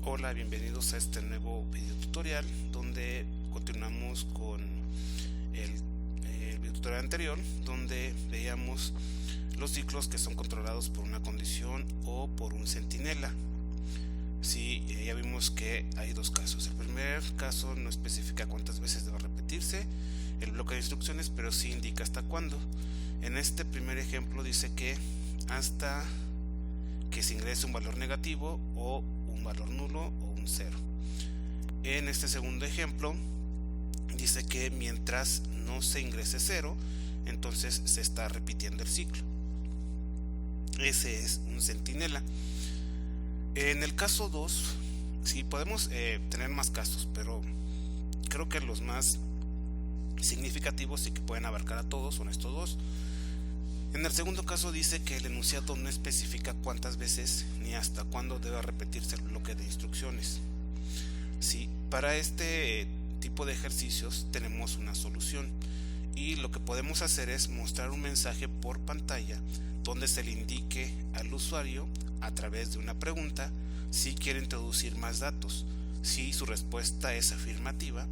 Hola, bienvenidos a este nuevo video tutorial donde continuamos con el video tutorial anterior, donde veíamos los ciclos que son controlados por una condición o por un centinela. Sí, ya vimos que hay dos casos. El primer caso no especifica cuántas veces debe repetirse el bloque de instrucciones, pero sí indica hasta cuándo. En este primer ejemplo dice que hasta que se ingrese un valor negativo o un valor nulo o un cero. En este segundo ejemplo dice que mientras no se ingrese cero, entonces se está repitiendo el ciclo. Ese es un centinela. En el caso 2, sí podemos tener más casos, pero creo que los más significativos y que pueden abarcar a todos son estos dos. En el segundo caso dice que el enunciado no especifica cuántas veces ni hasta cuándo debe repetirse el bloque de instrucciones. Sí, para este tipo de ejercicios tenemos una solución y lo que podemos hacer es mostrar un mensaje por pantalla donde se le indique al usuario a través de una pregunta si quiere introducir más datos. Si su respuesta es afirmativa,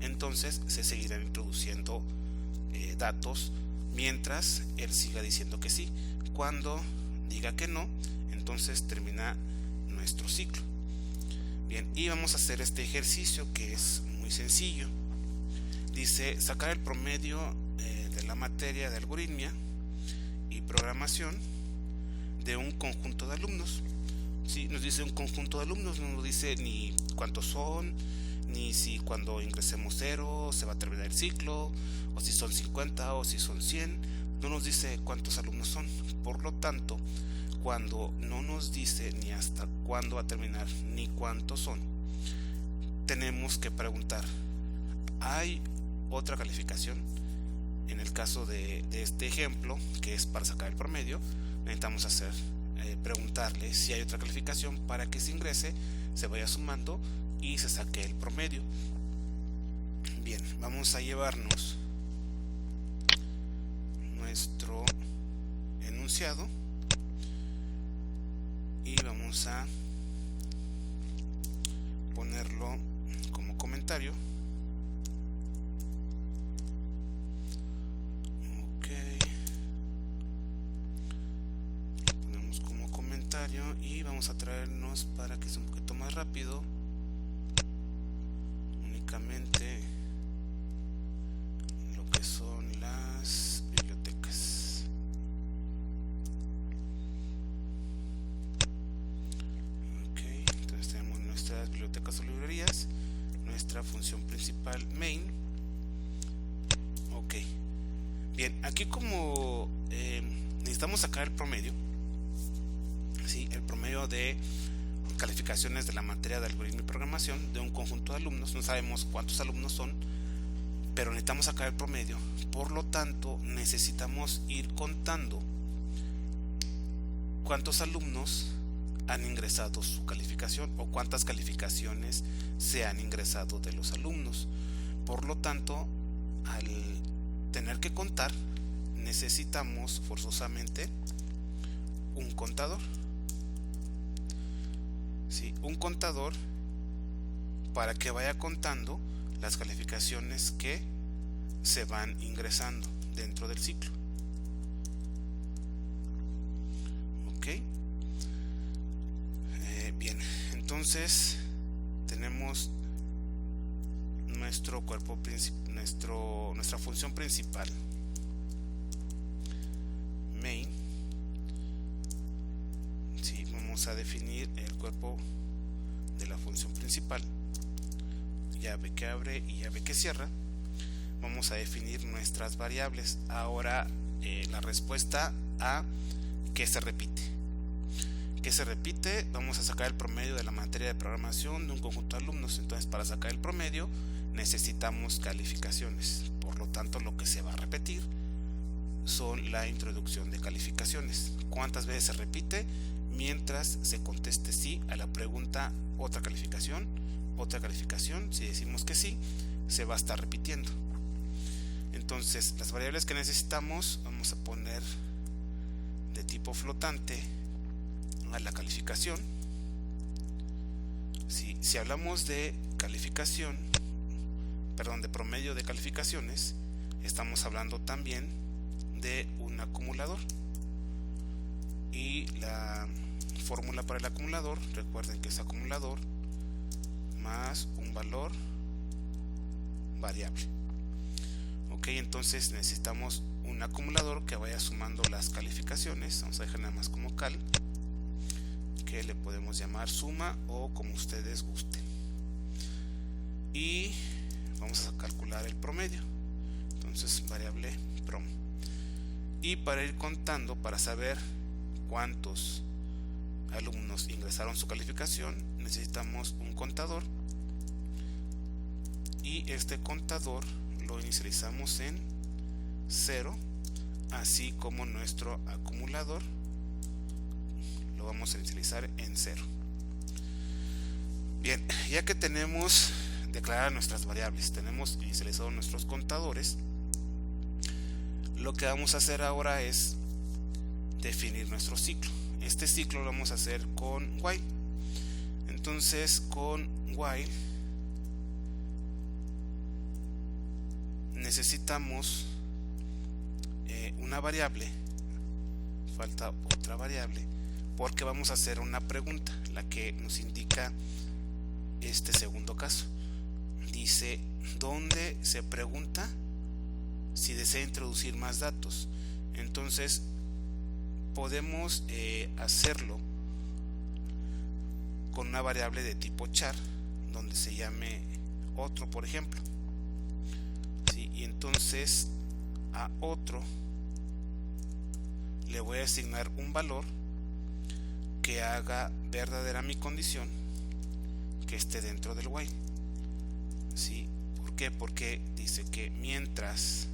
entonces se seguirán introduciendo datos mientras él siga diciendo que sí. Cuando diga que no, entonces termina nuestro ciclo. Bien, y vamos a hacer este ejercicio que es muy sencillo. Dice sacar el promedio de la materia de algoritmia y programación de un conjunto de alumnos. Sí, nos dice un conjunto de alumnos, no nos dice ni cuántos son, ni si cuando ingresemos 0 se va a terminar el ciclo, o si son 50 o si son 100, no nos dice cuántos alumnos son. Por lo tanto, cuando no nos dice ni hasta cuándo va a terminar ni cuántos son, tenemos que preguntar, ¿hay otra calificación? En el caso de este ejemplo, que es para sacar el promedio, necesitamos preguntarle si hay otra calificación para que se ingrese, se vaya sumando y se saque el promedio. Bien, vamos a llevarnos nuestro enunciado y vamos a ponerlo como comentario. Ok, lo ponemos como comentario y vamos a traernos para que sea un poquito más rápido únicamente lo que son las bibliotecas. Ok, entonces tenemos nuestras bibliotecas o librerías, nuestra función principal main. Ok, bien, aquí como necesitamos sacar el promedio, ¿sí? El promedio de calificaciones de la materia de algoritmo y programación de un conjunto de alumnos. No sabemos cuántos alumnos son, pero necesitamos sacar el promedio. Por lo tanto, necesitamos ir contando cuántos alumnos han ingresado su calificación o cuántas calificaciones se han ingresado de los alumnos. Por lo tanto, al tener que contar, necesitamos forzosamente un contador. Sí, un contador para que vaya contando las calificaciones que se van ingresando dentro del ciclo. Ok, bien, entonces tenemos nuestro cuerpo nuestra función principal main. Sí, vamos a definir el cuerpo de la función principal, llave que abre y llave que cierra. Vamos a definir nuestras variables. Ahora la respuesta a que se repite. Que se repite, vamos a sacar el promedio de la materia de programación de un conjunto de alumnos. Entonces, para sacar el promedio necesitamos calificaciones. Por lo tanto, lo que se va a repetir son la introducción de calificaciones. ¿Cuántas veces se repite? Mientras se conteste sí a la pregunta otra calificación. Si decimos que sí, se va a estar repitiendo. Entonces, las variables que necesitamos vamos a poner de tipo flotante a la calificación. si hablamos de calificación, de promedio de calificaciones, estamos hablando también de un acumulador. Y la fórmula para el acumulador, recuerden que es acumulador más un valor variable. Ok, entonces necesitamos un acumulador que vaya sumando las calificaciones. Vamos a dejar nada más como cal, que le podemos llamar suma o como ustedes gusten. Y vamos a calcular el promedio. Entonces variable prom. Y para ir contando, para saber cuántos alumnos ingresaron su calificación, necesitamos un contador. Y este contador lo inicializamos en 0, así como nuestro acumulador lo vamos a inicializar en 0. Bien, ya que tenemos declaradas nuestras variables, tenemos inicializados nuestros contadores, lo que vamos a hacer ahora es definir nuestro ciclo. Este ciclo lo vamos a hacer con while. Entonces con while necesitamos una variable, falta otra variable, porque vamos a hacer una pregunta, la que nos indica este segundo caso. Dice, ¿dónde se pregunta si desea introducir más datos? Entonces podemos hacerlo con una variable de tipo char, donde se llame otro, por ejemplo. ¿Sí? Y entonces a otro le voy a asignar un valor que haga verdadera mi condición que esté dentro del while. ¿Sí? ¿Por qué? Porque dice que mientras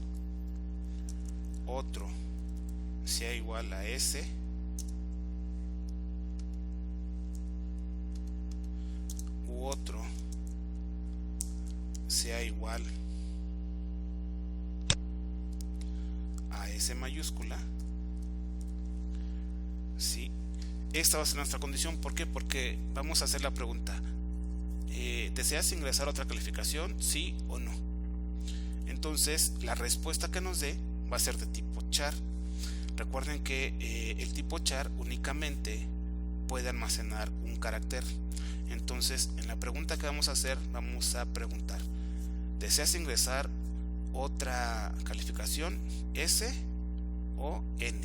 otro sea igual a S, u otro sea igual a S mayúscula, ¿sí? Esta va a ser nuestra condición. ¿Por qué? Porque vamos a hacer la pregunta, ¿deseas ingresar a otra calificación? ¿Sí o no? Entonces la respuesta que nos dé va a ser de tipo char. Recuerden que el tipo char únicamente puede almacenar un carácter. Entonces en la pregunta que vamos a hacer, vamos a preguntar, ¿deseas ingresar otra calificación, S o N?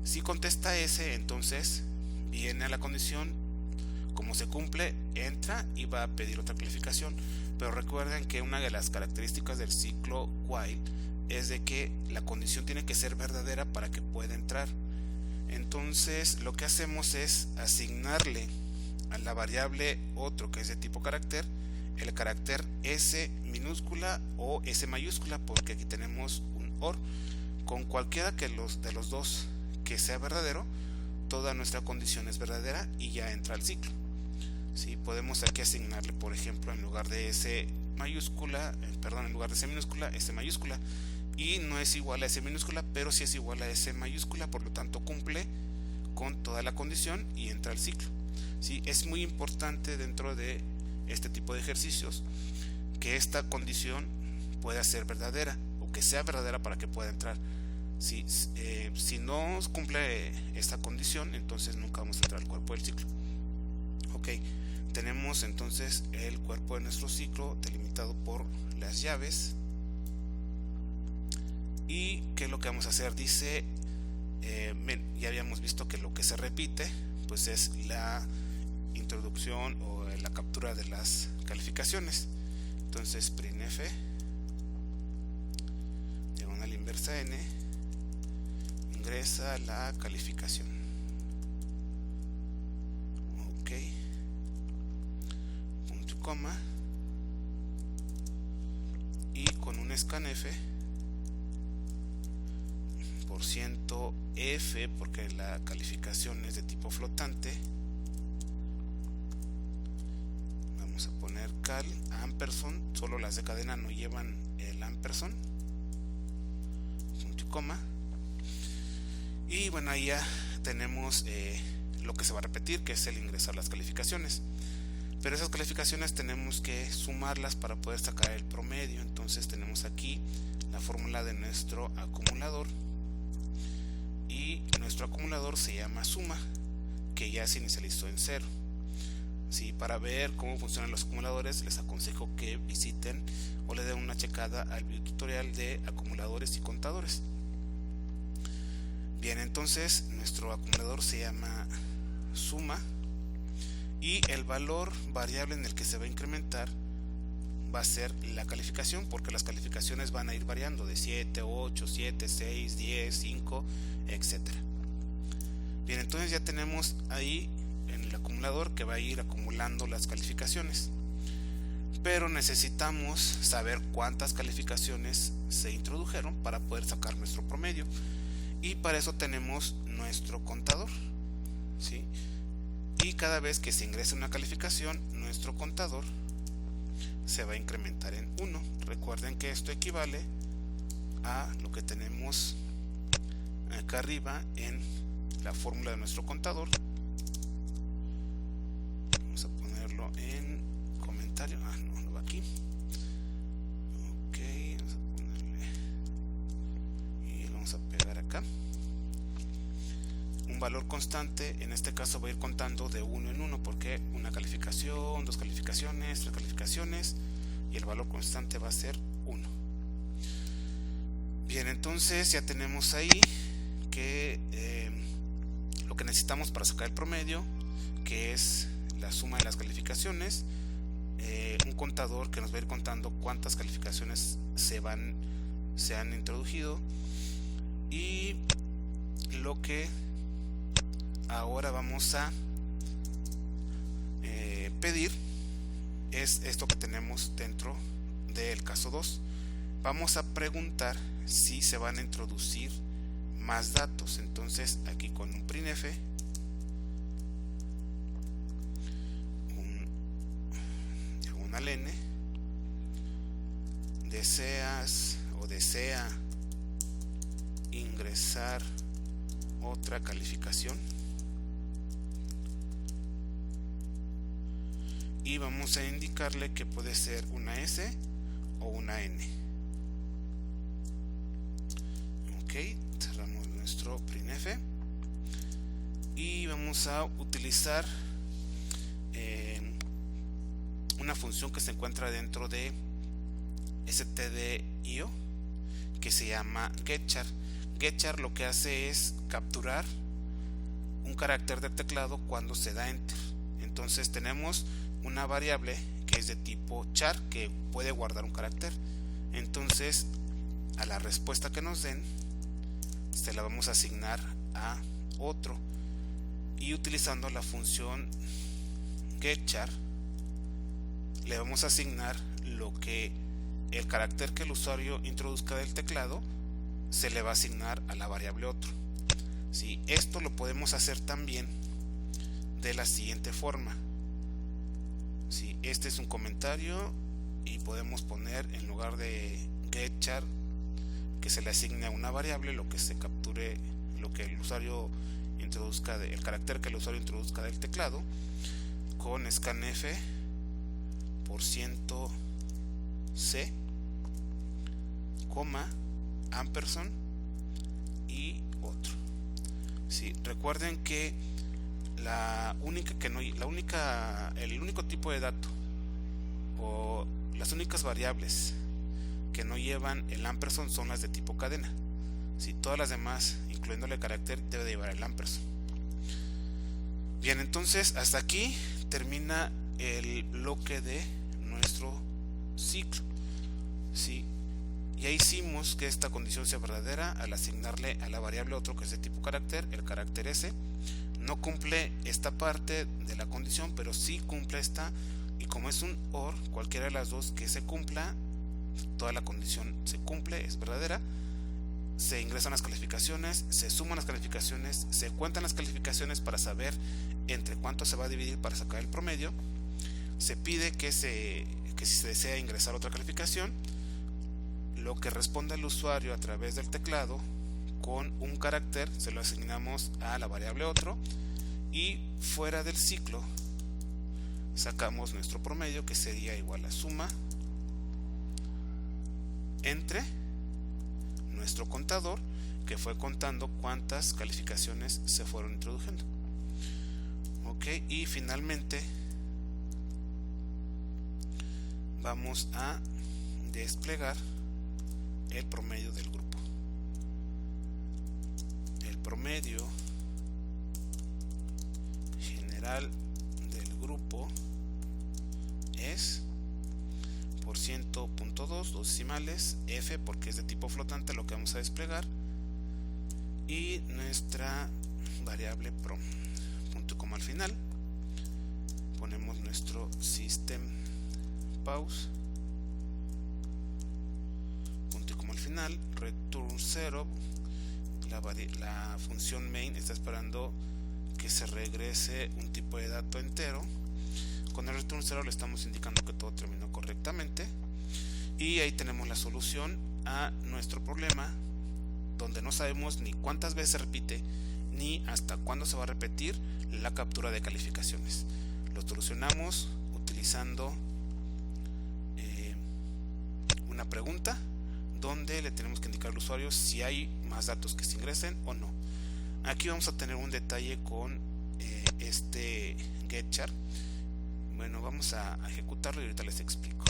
Si contesta S, entonces viene a la condición, como se cumple, entra y va a pedir otra calificación. Pero recuerden que una de las características del ciclo while es de que la condición tiene que ser verdadera para que pueda entrar. Entonces lo que hacemos es asignarle a la variable otro, que es de tipo carácter, el carácter S minúscula o S mayúscula, porque aquí tenemos un OR. Con cualquiera de los dos que sea verdadero, toda nuestra condición es verdadera y ya entra al ciclo. ¿Sí? Podemos aquí asignarle, por ejemplo, en lugar de S mayúscula, en lugar de S minúscula, S mayúscula, y no es igual a S minúscula, pero sí es igual a S mayúscula, por lo tanto cumple con toda la condición y entra al ciclo. ¿Sí? Es muy importante dentro de este tipo de ejercicios que esta condición pueda ser verdadera, o que sea verdadera para que pueda entrar. Si no cumple esta condición, entonces nunca vamos a entrar al cuerpo del ciclo. Ok, tenemos entonces el cuerpo de nuestro ciclo delimitado por las llaves. Y ¿qué es lo que vamos a hacer? Dice, ya habíamos visto que lo que se repite pues es la introducción o la captura de las calificaciones. Entonces printf diagonal inversa n, ingresa la calificación. Ok, punto y coma, y con un scanf %f, porque la calificación es de tipo flotante, vamos a poner cal ampersand, solo las de cadena no llevan el ampersand, punto y coma. Y bueno, ahí ya tenemos lo que se va a repetir, que es el ingresar las calificaciones. pero esas calificaciones tenemos que sumarlas para poder sacar el promedio. Entonces tenemos aquí la fórmula de nuestro acumulador, y nuestro acumulador se llama suma, que ya se inicializó en 0. ¿Sí? Para ver cómo funcionan los acumuladores, les aconsejo que visiten o le den una checada al video tutorial de acumuladores y contadores. Bien, entonces nuestro acumulador se llama suma, y el valor variable en el que se va a incrementar va a ser la calificación, porque las calificaciones van a ir variando de 7, 8, 7, 6, 10, 5, etc. Bien, entonces ya tenemos ahí en el acumulador que va a ir acumulando las calificaciones, pero necesitamos saber cuántas calificaciones se introdujeron para poder sacar nuestro promedio, y para eso tenemos nuestro contador, ¿sí? Y cada vez que se ingrese una calificación, nuestro contador se va a incrementar en 1. Recuerden que esto equivale a lo que tenemos acá arriba en la fórmula de nuestro contador. Vamos a ponerlo en comentario. No va aquí. Ok, vamos a ponerle y lo vamos a pegar acá. Un valor constante, en este caso va a ir contando de 1 en 1, porque una calificación, 2 calificaciones, 3 calificaciones, y el valor constante va a ser 1. Bien, entonces ya tenemos ahí que lo que necesitamos para sacar el promedio, que es la suma de las calificaciones, un contador que nos va a ir contando cuántas calificaciones se han introducido, y lo que ahora vamos a pedir es esto que tenemos dentro del caso 2. Vamos a preguntar si se van a introducir más datos. Entonces aquí con un printf, diagonal n, desea ingresar otra calificación, y vamos a indicarle que puede ser una S o una N. Ok, cerramos nuestro printf y vamos a utilizar una función que se encuentra dentro de stdio, que se llama getChar. getChar lo que hace es capturar un carácter del teclado cuando se da enter. Entonces tenemos una variable que es de tipo char, que puede guardar un carácter. Entonces a la respuesta que nos den se la vamos a asignar a otro, y utilizando la función getChar le vamos a asignar lo que el carácter que el usuario introduzca del teclado se le va a asignar a la variable otro. ¿Sí? Esto lo podemos hacer también de la siguiente forma. ¿Sí? Este es un comentario y podemos poner, en lugar de getChar, que se le asigne a una variable lo que se capture, lo que el usuario introduzca, el carácter que el usuario introduzca del teclado, con scanf %c, coma, ampersand y otro. ¿Sí? Recuerden que el único tipo de dato o las únicas variables que no llevan el ampersand son las de tipo cadena. ¿Sí? Todas las demás, incluyéndole el carácter, debe de llevar el ampersand. Bien, entonces hasta aquí termina el bloque de nuestro ciclo. ¿Sí? Ya hicimos que esta condición sea verdadera al asignarle a la variable otro, que es de tipo carácter, el carácter s. No cumple esta parte de la condición, pero sí cumple esta, y como es un OR, cualquiera de las dos que se cumpla, toda la condición se cumple, es verdadera. Se ingresan las calificaciones, se suman las calificaciones, se cuentan las calificaciones para saber entre cuánto se va a dividir para sacar el promedio. Se pide que si se desea ingresar otra calificación, lo que responda el usuario a través del teclado con un carácter se lo asignamos a la variable otro, y fuera del ciclo sacamos nuestro promedio, que sería igual a suma entre nuestro contador, que fue contando cuántas calificaciones se fueron introduciendo. Ok, y finalmente vamos a desplegar el promedio del grupo. El promedio general del grupo es por 100.2, dos decimales, F porque es de tipo flotante lo que vamos a desplegar, y nuestra variable prom, punto y coma al final. Ponemos nuestro system pause, punto y coma al final, return 0. La función main está esperando que se regrese un tipo de dato entero. Con el return 0 le estamos indicando que todo terminó correctamente, y ahí tenemos la solución a nuestro problema, donde no sabemos ni cuántas veces se repite ni hasta cuándo se va a repetir la captura de calificaciones. Lo solucionamos utilizando una pregunta donde le tenemos que indicar al usuario si hay más datos que se ingresen o no. Aquí vamos a tener un detalle con este getChar. Bueno, vamos a ejecutarlo y ahorita les explico.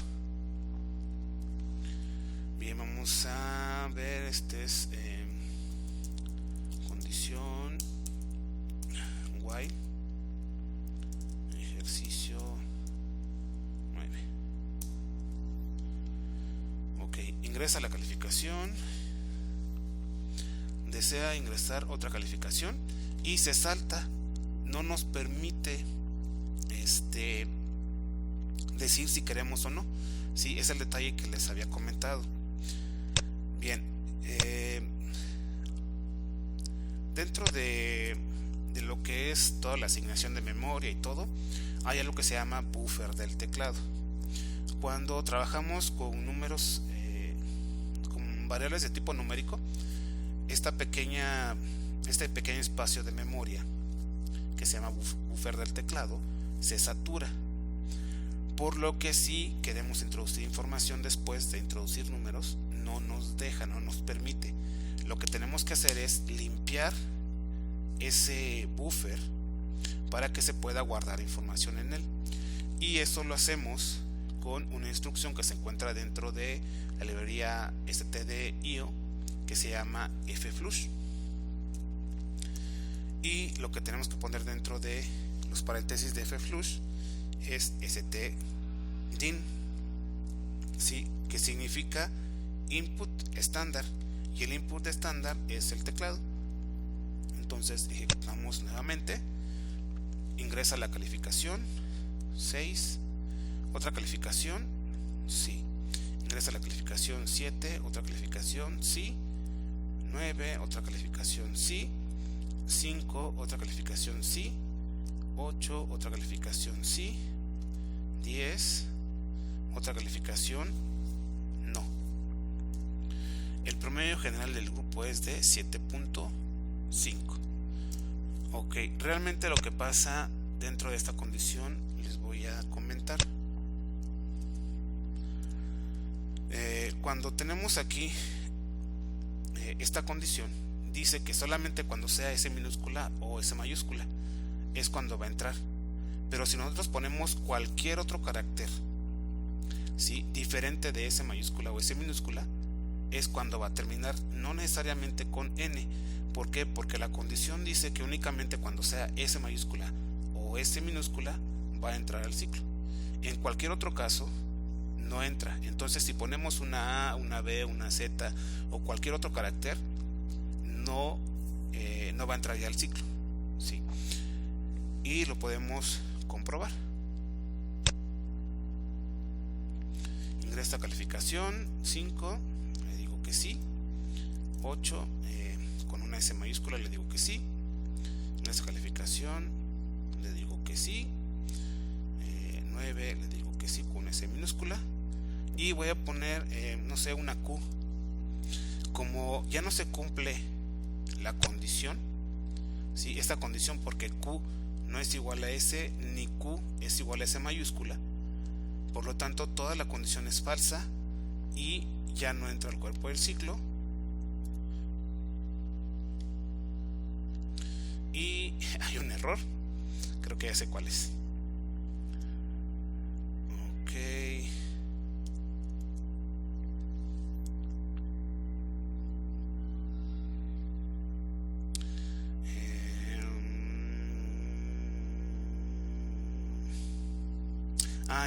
Bien, vamos a ver, este es condición while ejercicio 9. Ok, ingresa la calificación, desea ingresar otra calificación y se salta, no nos permite decir si queremos o no. Sí, es el detalle que les había comentado. Bien, dentro de lo que es toda la asignación de memoria y todo, hay algo que se llama buffer del teclado. Cuando trabajamos con números, con variables de tipo numérico, este pequeño espacio de memoria que se llama buffer del teclado se satura, por lo que si queremos introducir información después de introducir números, no nos deja, no nos permite. Lo que tenemos que hacer es limpiar ese buffer para que se pueda guardar información en él, y eso lo hacemos con una instrucción que se encuentra dentro de la librería std.io que se llama fflush, y lo que tenemos que poner dentro de los paréntesis de fflush es stdin, ¿sí? Que significa input estándar, y el input estándar es el teclado. Entonces ejecutamos nuevamente, ingresa la calificación 6, otra calificación, sí, ingresa la calificación 7, otra calificación, sí, 9, otra calificación, sí, 5, otra calificación, sí, 8, otra calificación, sí, 10, otra calificación, no. El promedio general del grupo es de 7.5. Ok, realmente lo que pasa dentro de esta condición les voy a comentar. Cuando tenemos aquí esta condición, dice que solamente cuando sea S minúscula o S mayúscula es cuando va a entrar, pero si nosotros ponemos cualquier otro carácter, ¿sí?, diferente de S mayúscula o S minúscula, es cuando va a terminar, no necesariamente con N. ¿Por qué? Porque la condición dice que únicamente cuando sea S mayúscula o S minúscula va a entrar al ciclo. En cualquier otro caso no entra. Entonces si ponemos una A, una B, una Z o cualquier otro carácter, no va a entrar ya al ciclo, ¿sí? Y lo podemos comprobar. Ingresa calificación 5, le digo que sí. 8, con una S mayúscula le digo que sí. Ingresa calificación, le digo que sí. 9, le digo que sí con una S minúscula. Y voy a poner, no sé, una Q. Como ya no se cumple la condición, ¿sí?, esta condición, porque Q no es igual a S, ni Q es igual a S mayúscula. Por lo tanto, toda la condición es falsa y ya no entra al cuerpo del ciclo. Y hay un error, creo que ya sé cuál es. Ok.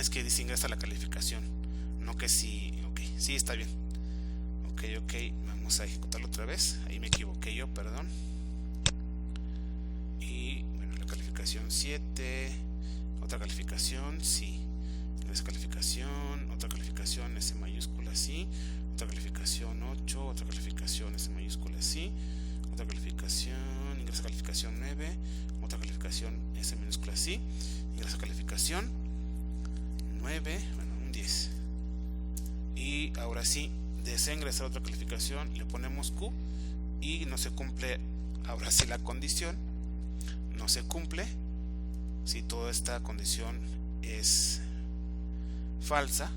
Es que dice ingresa la calificación, no que sí. Ok, sí, está bien. Ok, vamos a ejecutarlo otra vez. Ahí me equivoqué yo, perdón. Y bueno, la calificación 7, otra calificación, sí. Esa calificación, otra calificación, S mayúscula, sí. Otra calificación 8, otra calificación, S mayúscula, sí. Otra calificación, ingresa calificación 9, otra calificación, S minúscula, sí. Ingresa calificación 9, bueno, un 10. Y ahora sí, desea ingresar otra calificación, le ponemos Q y no se cumple, ahora sí la condición, no se cumple si toda esta condición es falsa,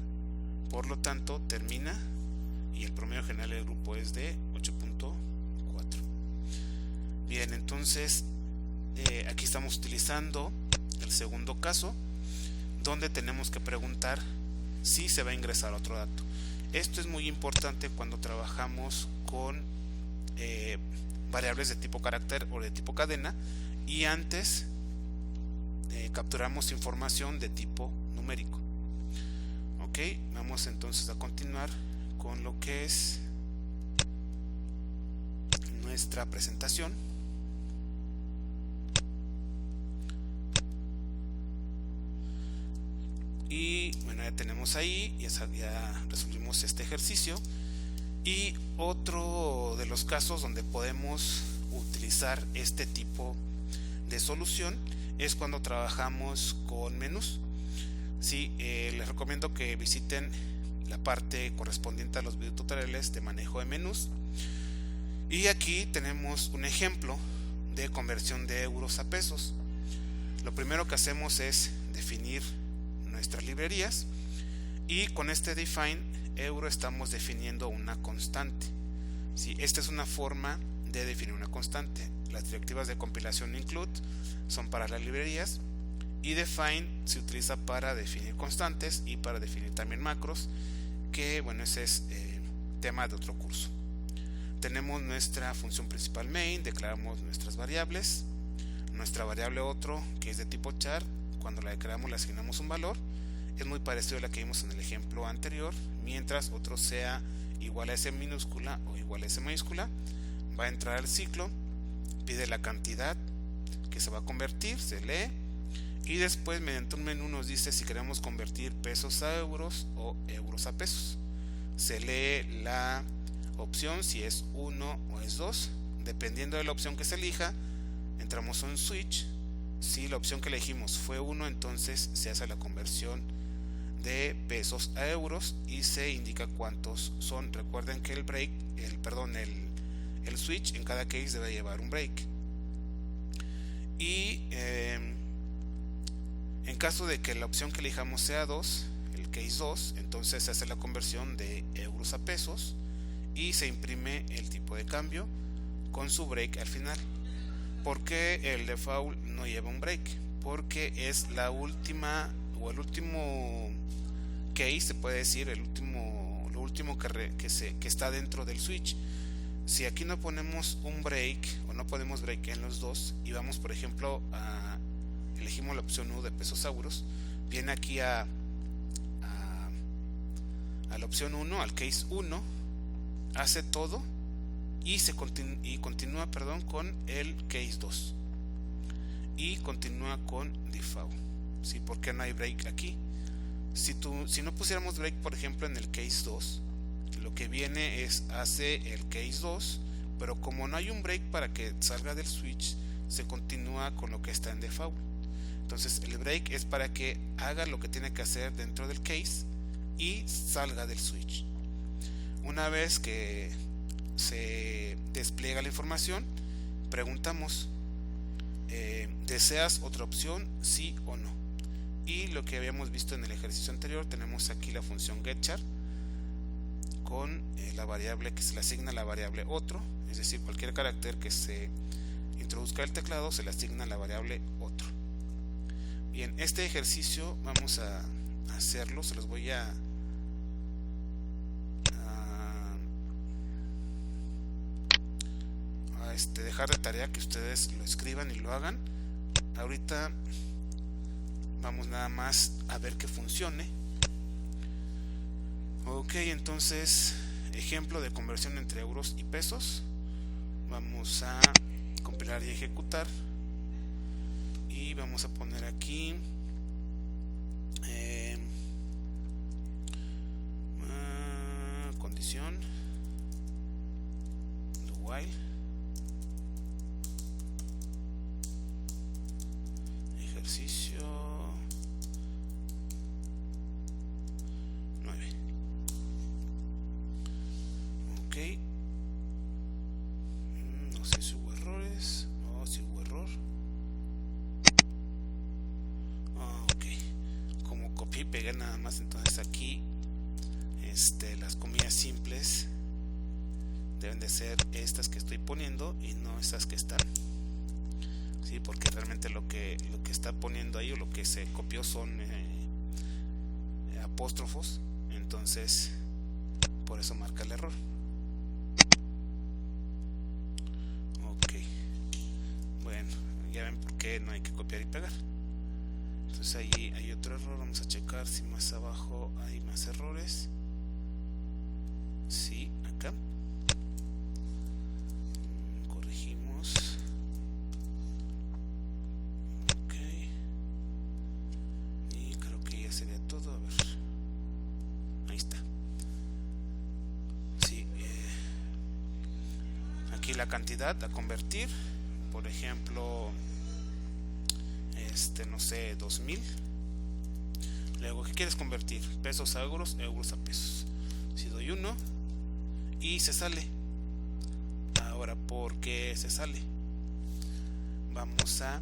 por lo tanto termina y el promedio general del grupo es de 8.4. Bien, entonces aquí estamos utilizando el segundo caso, donde tenemos que preguntar si se va a ingresar otro dato. Esto es muy importante cuando trabajamos con variables de tipo carácter o de tipo cadena, y antes capturamos información de tipo numérico. Ok, vamos entonces a continuar con lo que es nuestra presentación. Y bueno, ya tenemos ahí, ya resolvimos este ejercicio. Y otro de los casos donde podemos utilizar este tipo de solución es cuando trabajamos con menús. Sí, les recomiendo que visiten la parte correspondiente a los videotutoriales de manejo de menús. Y aquí tenemos un ejemplo de conversión de euros a pesos. Lo primero que hacemos es definir nuestras librerías, y con este define euro estamos definiendo una constante. ¿Sí? Esta es una forma de definir una constante. Las directivas de compilación include son para las librerías, y define se utiliza para definir constantes y para definir también macros, que bueno, ese es tema de otro curso. Tenemos nuestra función principal main, declaramos nuestras variables, nuestra variable otro que es de tipo char. Cuando la declaramos le asignamos un valor, es muy parecido a la que vimos en el ejemplo anterior. Mientras otro sea igual a S minúscula o igual a S mayúscula, va a entrar al ciclo, pide la cantidad que se va a convertir, se lee, y después mediante un menú nos dice si queremos convertir pesos a euros o euros a pesos. Se lee la opción, si es 1 o es 2, dependiendo de la opción que se elija, entramos a un switch. Si la opción que elegimos fue 1, entonces se hace la conversión de pesos a euros y se indica cuántos son. Recuerden que el switch en cada case debe llevar un break. Y en caso de que la opción que elijamos sea 2, el case 2, entonces se hace la conversión de euros a pesos y se imprime el tipo de cambio con su break al final. ¿Por qué el default no lleva un break? Porque es la última o el último case, se puede decir, lo último que está dentro del switch. Si aquí no ponemos un break o no podemos break en los dos y vamos por ejemplo elegimos la opción 1 de pesos euros, viene aquí a la opción 1, al case 1, hace todo y continúa con el case 2 y continúa con default. ¿Sí? ¿Por qué no hay break aquí? Si no pusiéramos break por ejemplo en el case 2, lo que viene hace el case 2, pero como no hay un break para que salga del switch, se continúa con lo que está en default. Entonces el break es para que haga lo que tiene que hacer dentro del case y salga del switch. Una vez que se despliega la información, preguntamos ¿deseas otra opción? Sí o no. Y lo que habíamos visto en el ejercicio anterior, tenemos aquí la función getChar con la variable que se le asigna a la variable otro, es decir, cualquier carácter que se introduzca el teclado se le asigna a la variable otro. Bien, este ejercicio vamos a hacerlo, se los voy a dejar de tarea que ustedes lo escriban y lo hagan. Ahorita vamos nada más a ver que funcione. Ok, entonces ejemplo de conversión entre euros y pesos. Vamos a compilar y ejecutar y vamos a poner aquí condición do while ejercicio 9. Ok, no sé si hubo errores. Oh, si hubo error. Ok, como copié y pegué nada más, entonces aquí las comillas simples deben de ser estas que estoy poniendo y no estas que están, sí, porque realmente lo que está poniendo ahí o lo que se copió son apóstrofos, entonces por eso marca el error. Ok, bueno, ya ven por qué no hay que copiar y pegar. Entonces ahí hay otro error, vamos a checar si más abajo hay más errores. Sí, acá corregimos. Ok, y creo que ya sería todo. A ver, ahí está. Sí, aquí la cantidad a convertir, por ejemplo, no sé, 2000. Luego, ¿qué quieres convertir? Pesos a euros, euros a pesos. Si doy 1 y se sale. Ahora, ¿por qué se sale? Vamos a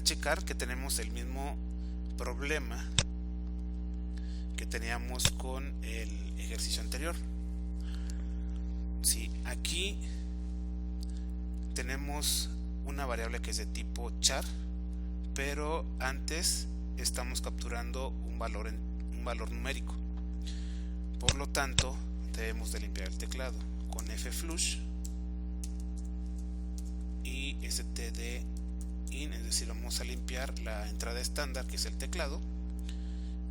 checar que tenemos el mismo problema que teníamos con el ejercicio anterior. Sí, aquí tenemos una variable que es de tipo char, pero antes estamos capturando un valor numérico. Por lo tanto, debemos de limpiar el teclado con flush y stdin, es decir, vamos a limpiar la entrada estándar que es el teclado.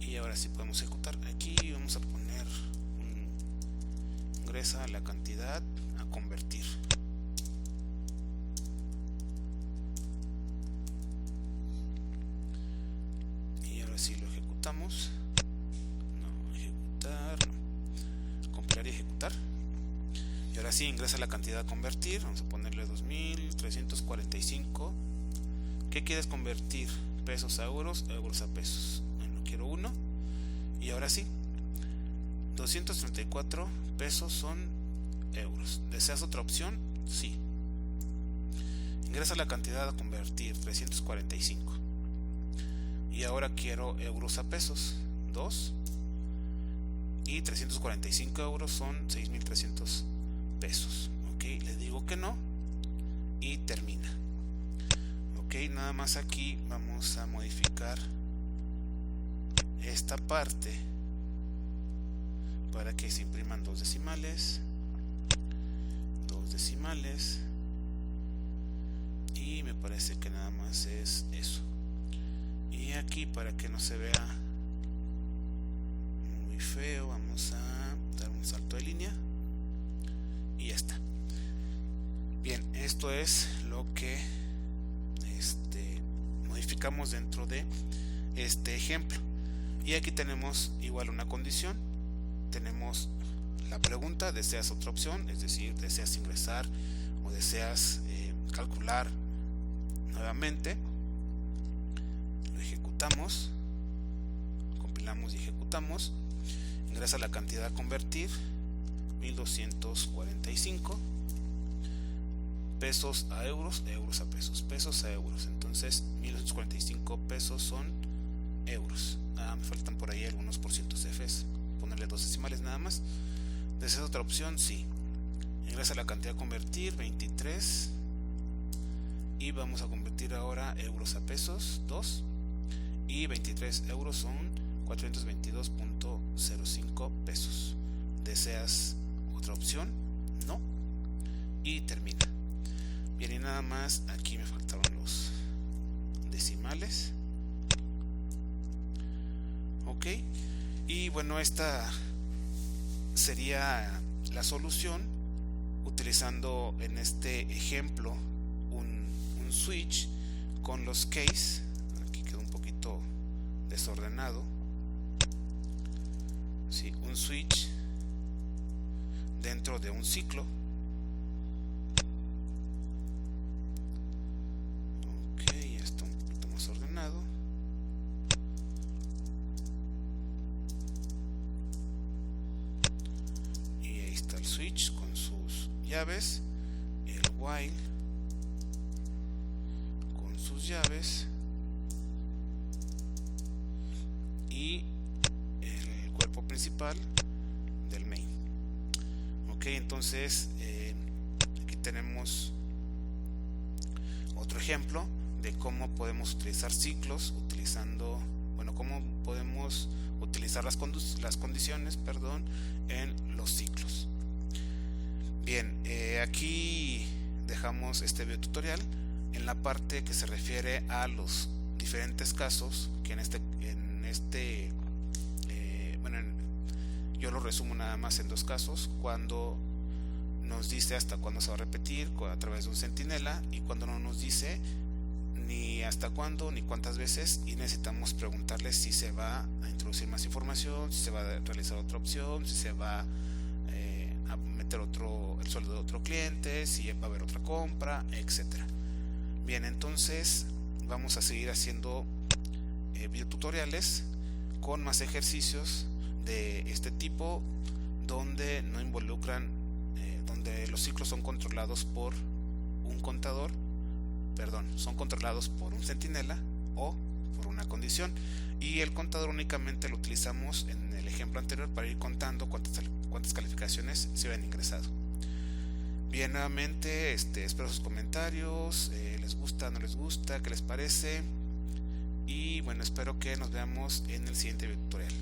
Y ahora sí podemos ejecutar. Aquí vamos a poner ingresa la cantidad a convertir. Y ahora sí lo ejecutamos. No, ejecutar, no. Compilar y ejecutar. Y ahora sí ingresa la cantidad a convertir. Vamos a ponerle 2345. ¿Qué quieres convertir? Pesos a euros, euros a pesos. Bueno, quiero 1. Y ahora sí, 234 pesos son euros. ¿Deseas otra opción? Sí. Ingresa la cantidad a convertir, 345. Y ahora quiero euros a pesos, 2. Y 345 euros son 6300 pesos. Ok, le digo que no y termina. Ok, nada más aquí vamos a modificar esta parte para que se impriman dos decimales y me parece que nada más es eso. Y aquí, para que no se vea muy feo, vamos a dar un salto de línea y ya está. Bien, esto es lo que modificamos dentro de este ejemplo. Y aquí tenemos igual una condición. Tenemos la pregunta, ¿deseas otra opción? Es decir, ¿deseas ingresar o deseas calcular nuevamente? Lo ejecutamos, compilamos y ejecutamos. Ingresa la cantidad a convertir, 1245 pesos a euros, euros a pesos, pesos a euros. Entonces 1245 pesos son euros. Me faltan por ahí algunos porcientos de Fs, ponerle dos decimales nada más. ¿Deseas otra opción? Sí. Ingresa la cantidad a convertir, 23, y vamos a convertir ahora euros a pesos, 2, y 23 euros son 422.05 pesos. ¿Deseas otra opción? No. Y termina. Bien, y nada más, aquí me faltaron los decimales. Ok, y bueno, esta sería la solución utilizando en este ejemplo un switch con los case. Aquí quedó un poquito desordenado. Sí, un switch dentro de un ciclo. Ok, ya está un poquito más ordenado. Y ahí está el switch con sus llaves, el while con sus llaves y el cuerpo principal del main. Ok, entonces aquí tenemos otro ejemplo de cómo podemos utilizar ciclos utilizando, bueno, cómo podemos utilizar las condiciones, perdón, en los ciclos. Bien, aquí dejamos este video tutorial en la parte que se refiere a los diferentes casos que yo lo resumo nada más en dos casos: cuando nos dice hasta cuándo se va a repetir a través de un centinela, y cuando no nos dice ni hasta cuándo ni cuántas veces, y necesitamos preguntarle si se va a introducir más información, si se va a realizar otra opción, si se va a meter el sueldo de otro cliente, si va a haber otra compra, etcétera. Bien, entonces vamos a seguir haciendo videotutoriales con más ejercicios de este tipo, donde no involucran, donde los ciclos son controlados por un contador, son controlados por un centinela o por una condición, y el contador únicamente lo utilizamos en el ejemplo anterior para ir contando cuántas calificaciones se habían ingresado. Bien, nuevamente espero sus comentarios, les gusta, no les gusta, qué les parece, y bueno, espero que nos veamos en el siguiente video tutorial.